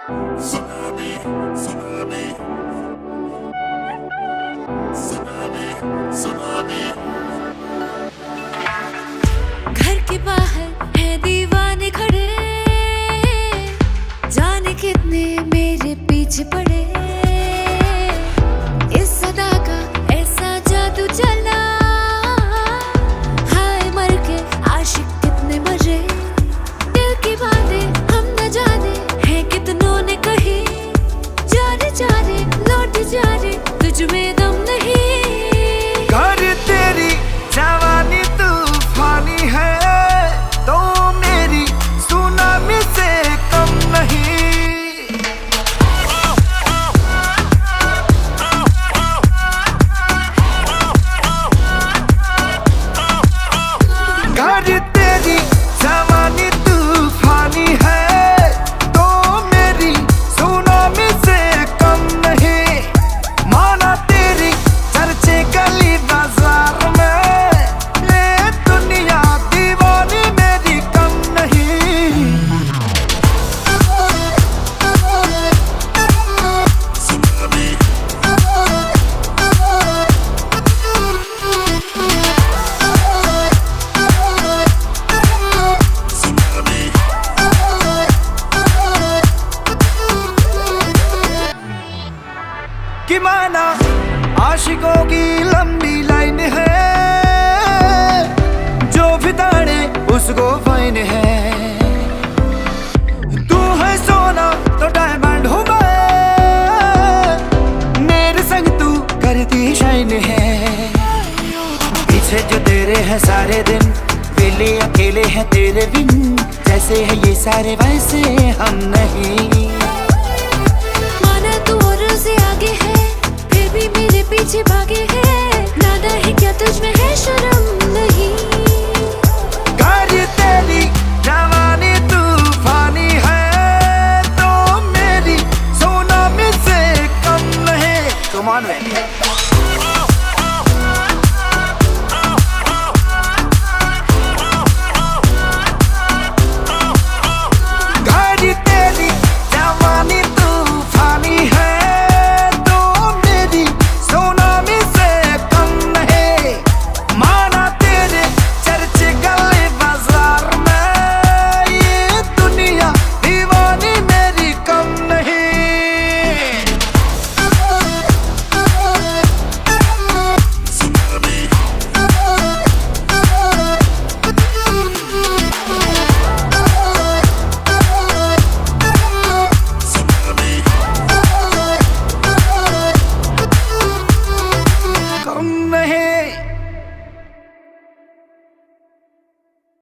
Tsunami, tsunami, tsunami, tsunami. घर के बाहर है दीवाने खड़े, जाने कितने मेरे पीछे पड़े। इस सदा का ऐसा जादू चला, हाय मर के आशिक कितने मरे। दिल की बातें हम न जाने हैं कितनों ने कही, जा रे लौट जा रे तुझ में दम नहीं। कर तेरी जवानी तूफानी है, तो मेरी सुनामी से कम नहीं। कर तेरी जवानी तूफानी है, तो मेरी सुनामी से कम नहीं। माना तेरी चर्चे गली बाजार में, ये दुनिया दीवानी मेरी कम नहीं। Tsunami, tsunami. कि माना आशिकों की लंबी लाइन है, जो भी ताड़े उसको फाइन है। तू है सोना तो डायमंड हूँ मैं, मेरे संग तू करती शाइन है। पीछे जो तेरे हैं सारे दिन, वेले अकेले हैं तेरे बिन। जैसे है ये सारे वैसे हम नहीं। माना तू और से आगे है, फिर भी मेरे पीछे भागे है। नादा है क्या तुझ में है शर्म नहीं।